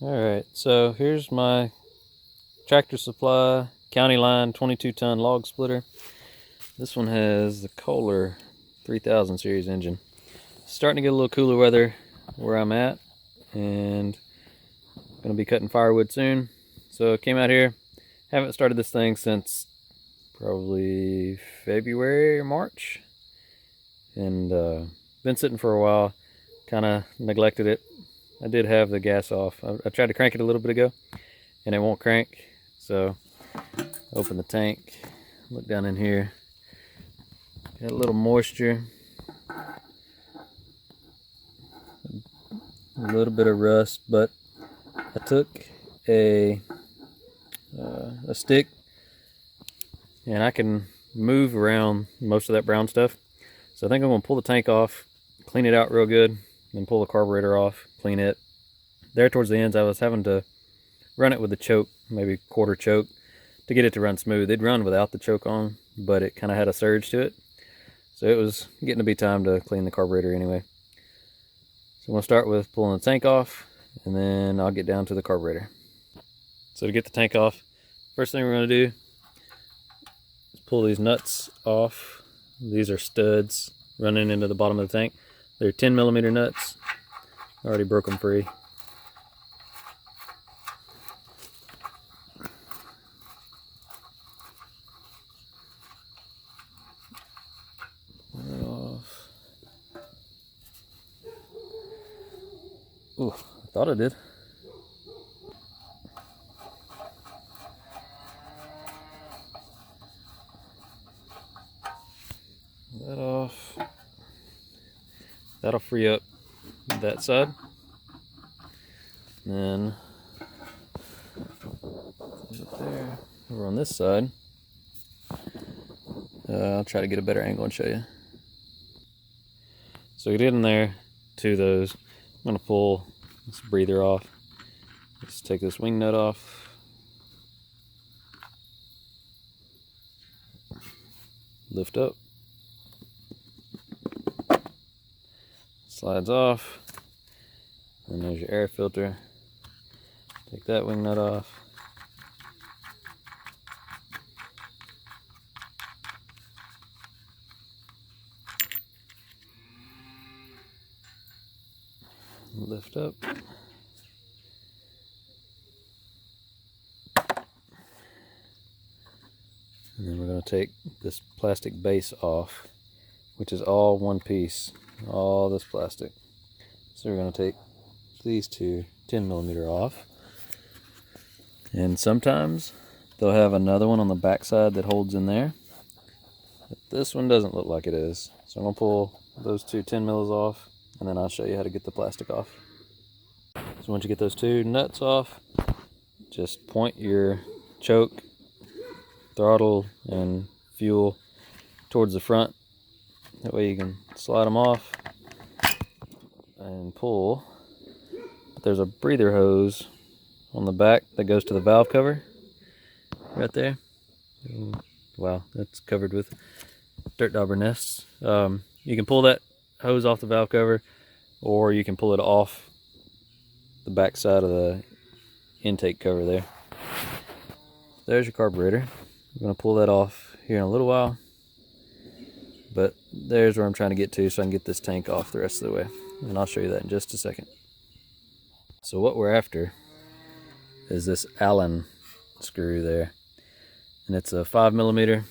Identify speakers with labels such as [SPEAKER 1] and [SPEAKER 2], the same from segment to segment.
[SPEAKER 1] Alright, so here's my Tractor Supply County Line 22-ton log splitter. This one has the Kohler 3000 series engine. Starting to get a little cooler weather where I'm at, and gonna be cutting firewood soon. So I came out here. Haven't started this thing since probably February or March, and been sitting for a while. Kind of neglected it. I did have the gas off. I tried to crank it a little bit ago and it won't crank. So open the tank, look down in here. Got a little moisture, a little bit of rust, but I took a stick and I can move around most of that brown stuff. So I think I'm gonna pull the tank off, clean it out real good, then pull the carburetor off, clean it. There towards the ends I was having to run it with a choke, maybe quarter choke, to get it to run smooth. It'd run without the choke on, but it kind of had a surge to it. So it was getting to be time to clean the carburetor anyway. So I'm going to start with pulling the tank off, and then I'll get down to the carburetor. So to get the tank off, first thing we're going to do is pull these nuts off. These are studs running into the bottom of the tank. They're 10mm nuts. I already broke them free. Pull that off. Ooh, I thought I did. Pull that off. That'll free up that side. And then close it there. Over on this side, I'll try to get a better angle and show you. So get in there, to those. I'm gonna pull this breather off. Let's take this wing nut off. Lift up. Slides off. And there's your air filter. Take that wing nut off. Lift up. And then we're going to take this plastic base off, which is all one piece, all this plastic. So we're going to take these two 10mm off. And sometimes they'll have another one on the back side that holds in there. But this one doesn't look like it is. So I'm going to pull those two 10mm off, and then I'll show you how to get the plastic off. So once you get those two nuts off, just point your choke, throttle, and fuel towards the front. That way you can slide them off and pull. But there's a breather hose on the back that goes to the valve cover right there. Wow, that's covered with dirt dauber nests. You can pull that hose off the valve cover, or you can pull it off the back side of the intake cover there. There's your carburetor. I'm going to pull that off here in a little while, but there's where I'm trying to get to, so I can get this tank off the rest of the way, and I'll show you that in just a second. So what we're after is this Allen screw there, and it's a 5mm,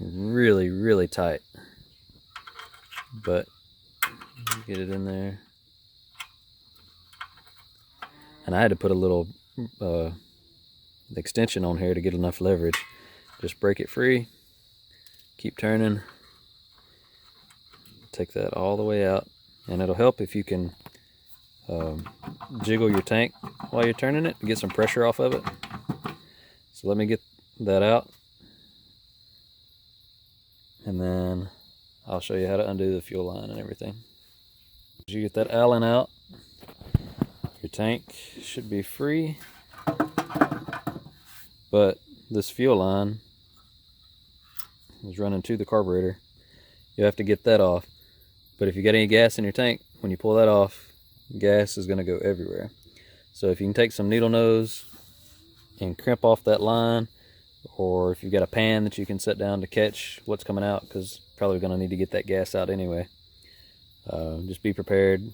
[SPEAKER 1] really tight, but get it in there. And I had to put a little extension on here to get enough leverage. Just break it free, keep turning, take that all the way out, and it'll help if you can jiggle your tank while you're turning it to get some pressure off of it. So let me get that out, and then I'll show you how to undo the fuel line and everything. As you get that Allen out, your tank should be free, but this fuel line is running to the carburetor. You have to get that off. But if you got any gas in your tank, when you pull that off, gas is going to go everywhere. So if you can take some needle nose and crimp off that line, or if you've got a pan that you can set down to catch what's coming out, because probably going to need to get that gas out anyway. Just be prepared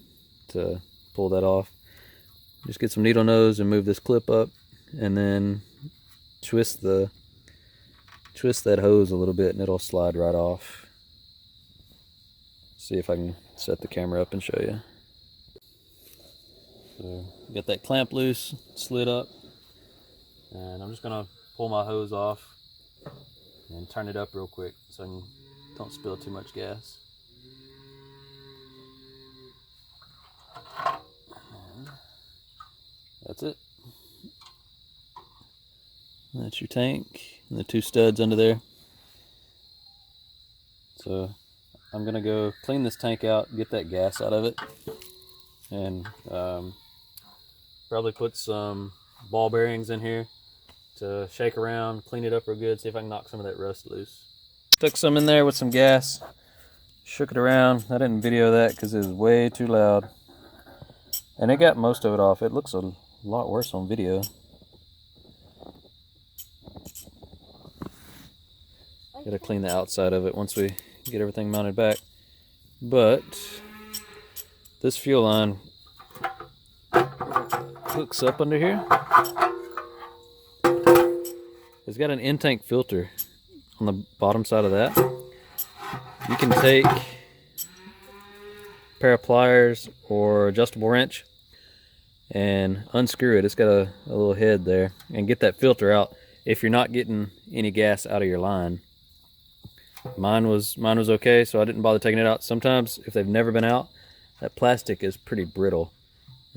[SPEAKER 1] to pull that off. Just get some needle nose and move this clip up, and then twist that hose a little bit and it'll slide right off. See if I can set the camera up and show you. So get that clamp loose, slid up, and I'm just gonna pull my hose off and turn it up real quick so I don't spill too much gas. And that's it. That's your tank and the 2 studs under there. So I'm gonna go clean this tank out, get that gas out of it, and probably put some ball bearings in here to shake around, clean it up real good, see if I can knock some of that rust loose. Stuck some in there with some gas, shook it around. I didn't video that because it was way too loud, and it got most of it off. It looks a lot worse on video. Gotta clean the outside of it once we get everything mounted back. But this fuel line hooks up under here. It's got an in-tank filter on the bottom side of that. You can take a pair of pliers or adjustable wrench and unscrew it. It's got a little head there, and get that filter out if you're not getting any gas out of your line. Mine was okay, so I didn't bother taking it out. Sometimes if they've never been out, that plastic is pretty brittle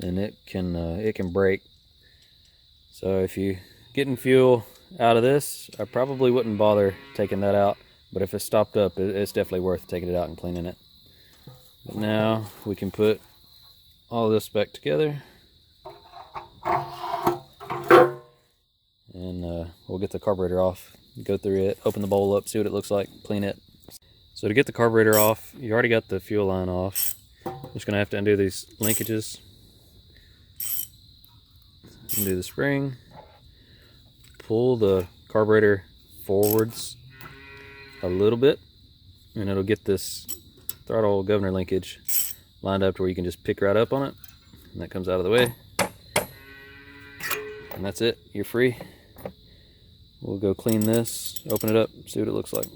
[SPEAKER 1] and it can break. So if you're getting fuel out of this, I probably wouldn't bother taking that out, but if it's stopped up, it's definitely worth taking it out and cleaning it. But now we can put all this back together, and we'll get the carburetor off, go through it, open the bowl up, see what it looks like, clean it. So to get the carburetor off, you already got the fuel line off. I'm just gonna have to undo these linkages, undo the spring, pull the carburetor forwards a little bit, and it'll get this throttle governor linkage lined up to where you can just pick right up on it, and that comes out of the way, and that's it. You're free. We'll go clean this, open it up, see what it looks like.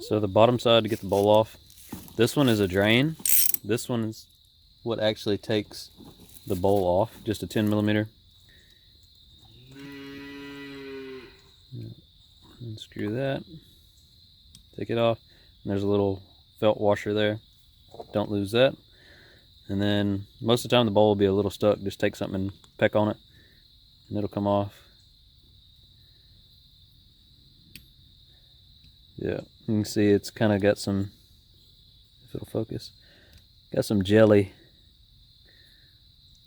[SPEAKER 1] So the bottom side, to get the bowl off, this one is a drain. This one is what actually takes the bowl off, just a 10mm. Unscrew that, take it off, and there's a little felt washer there. Don't lose that. And then most of the time the bowl will be a little stuck. Just take something and peck on it, and it'll come off. Yeah, you can see it's kind of got some, if it'll focus, got some jelly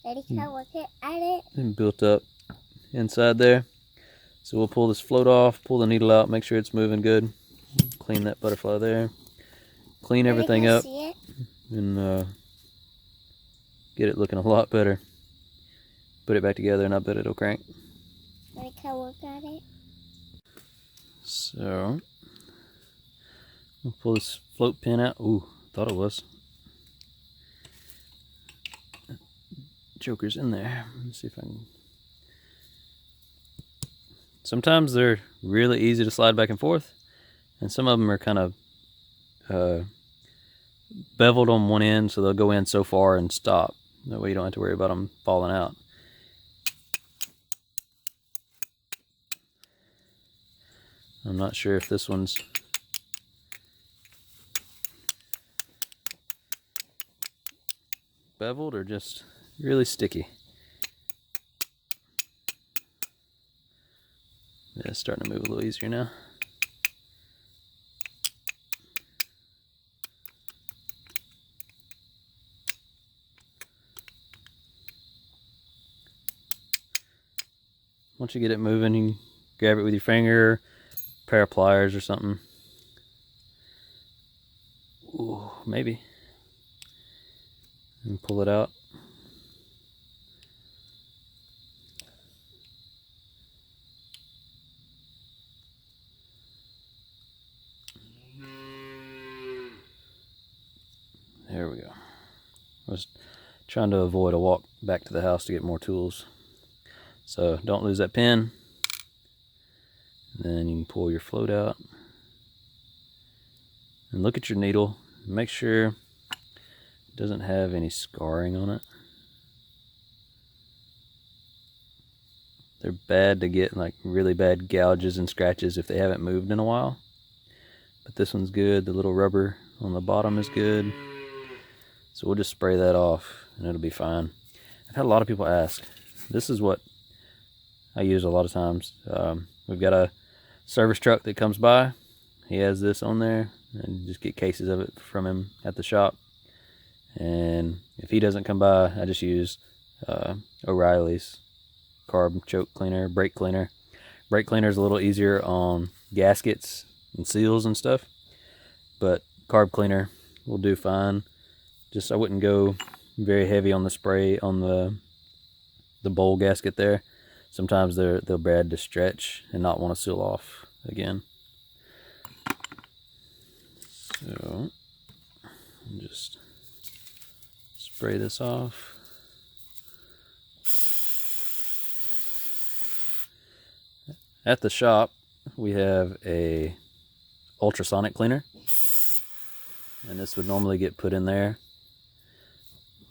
[SPEAKER 1] and built up inside there. So we'll pull this float off, pull the needle out, make sure it's moving good, clean that butterfly there, clean everything up, and get it looking a lot better. Put it back together, and I bet it'll crank. So we'll pull this float pin out. Ooh, thought it was. Joker's in there. Let's see if I can. Sometimes they're really easy to slide back and forth, and some of them are kind of beveled on one end, so they'll go in so far and stop. That way you don't have to worry about them falling out. I'm not sure if this one's beveled or just really sticky. Yeah, it's starting to move a little easier now. Once you get it moving, you can grab it with your finger, pair of pliers or something. Ooh, maybe. And pull it out. was trying to avoid a walk back to the house to get more tools. So don't lose that pin. Then you can pull your float out. And look at your needle. Make sure it doesn't have any scarring on it. They're bad to get, like really bad gouges and scratches if they haven't moved in a while. But this one's good. The little rubber on the bottom is good. So we'll just spray that off and it'll be fine. I've had a lot of people ask. This is what I use a lot of times. We've got a service truck that comes by. He has this on there, and just get cases of it from him at the shop. And if he doesn't come by, I just use O'Reilly's carb choke cleaner, brake cleaner. Brake cleaner is a little easier on gaskets and seals and stuff, but carb cleaner will do fine. Just I wouldn't go very heavy on the spray on the bowl gasket there. Sometimes they're bad to stretch and not want to seal off again. So just spray this off. At the shop, we have a ultrasonic cleaner, and this would normally get put in there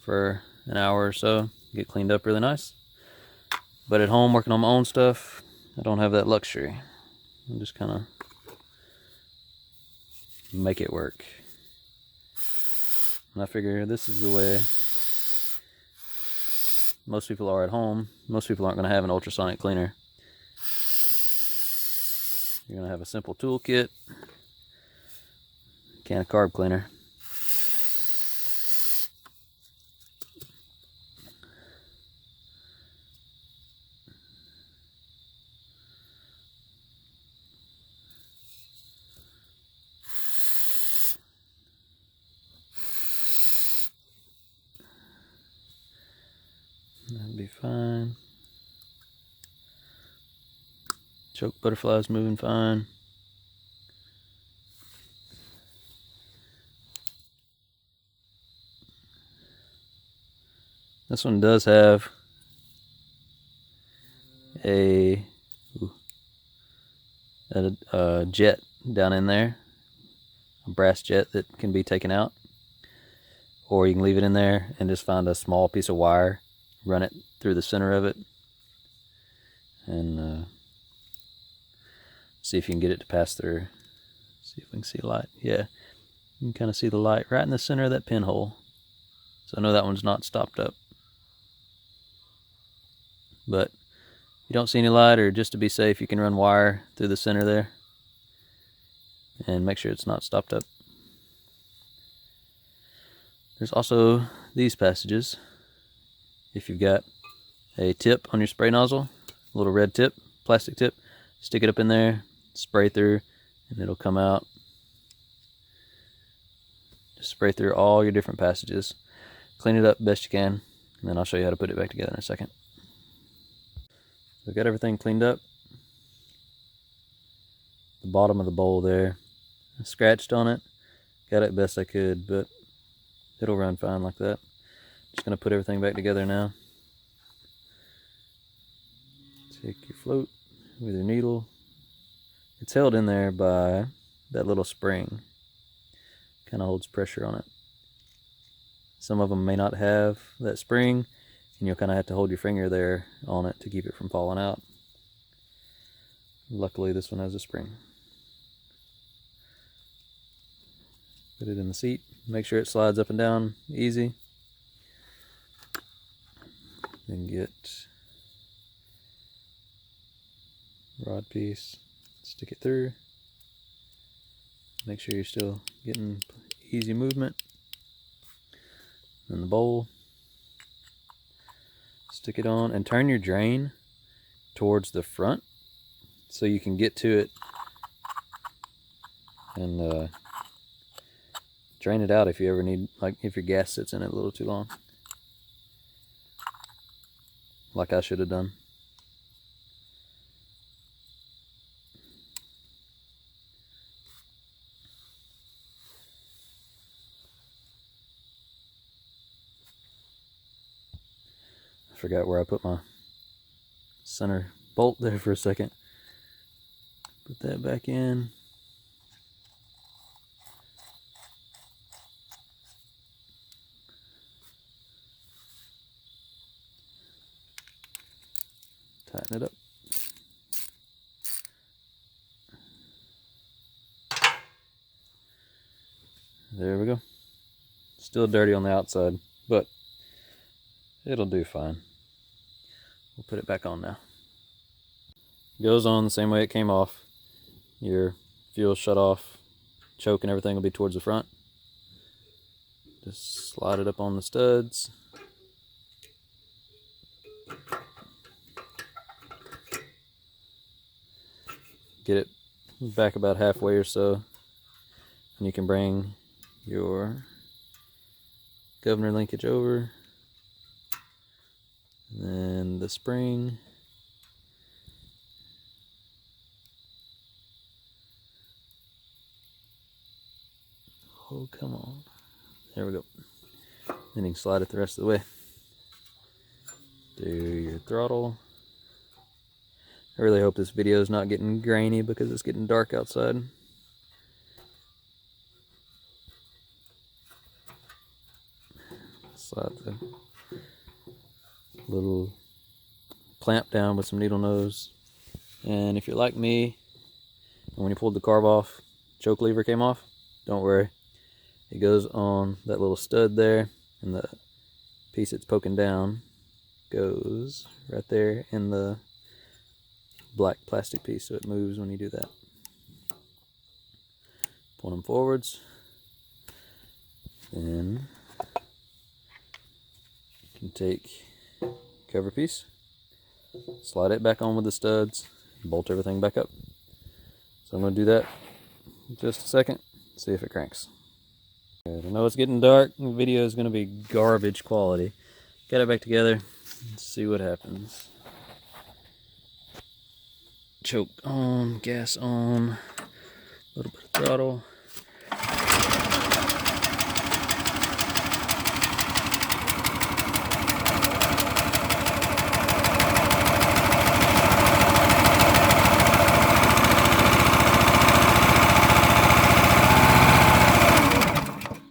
[SPEAKER 1] for an hour or so, get cleaned up really nice. But at home, working on my own stuff, I don't have that luxury. I'm just kind of make it work. And I figure this is the way most people are at home. Most people aren't going to have an ultrasonic cleaner. You're going to have a simple tool kit, can of carb cleaner. That'd be fine. Choke butterfly's moving fine. This one does have a jet down in there, a brass jet that can be taken out, or you can leave it in there and just find a small piece of wire, run it through the center of it, and see if you can get it to pass through. See if we can see light. Yeah, you can kind of see the light right in the center of that pinhole. So I know that one's not stopped up. But if you don't see any light, or just to be safe, you can run wire through the center there and make sure it's not stopped up. There's also these passages. If you've got a tip on your spray nozzle, a little red tip, plastic tip, stick it up in there, spray through, and it'll come out. Just spray through all your different passages. Clean it up best you can, and then I'll show you how to put it back together in a second. So I've got everything cleaned up. The bottom of the bowl there, I scratched on it, got it best I could, but it'll run fine like that. Just gonna put everything back together now. Take your float with your needle. It's held in there by that little spring. Kind of holds pressure on it. Some of them may not have that spring, and you'll kind of have to hold your finger there on it to keep it from falling out. Luckily, this one has a spring. Put it in the seat. Make sure it slides up and down easy. Then get rod piece, stick it through. Make sure you're still getting easy movement. Then the bowl, stick it on, and turn your drain towards the front so you can get to it and drain it out if you ever need, like if your gas sits in it a little too long, like I should have done. Forgot where I put my center bolt there for a second. Put that back in. Tighten it up. There we go. Still dirty on the outside, but it'll do fine. We'll put it back on now. Goes on the same way it came off. Your fuel shut off, choke and everything will be towards the front. Just slide it up on the studs. Get it back about halfway or so, and you can bring your governor linkage over, and then the spring, oh come on, there we go. Then you can slide it the rest of the way. Do your throttle. I really hope this video is not getting grainy because it's getting dark outside. Slide the little clamp down with some needle nose. And if you're like me, and when you pulled the carb off, choke lever came off, don't worry. It goes on that little stud there, and the piece that's poking down goes right there in the black plastic piece, so it moves when you do that. Pull them forwards. Then you can take cover piece, slide it back on with the studs, bolt everything back up. So I'm going to do that in just a second, see if it cranks. Good. I know it's getting dark, the video is going to be garbage quality. Get it back together, let's see what happens. Choke on, gas on, a little bit of throttle.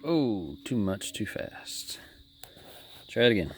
[SPEAKER 1] Oh, too much, too fast. Try it again.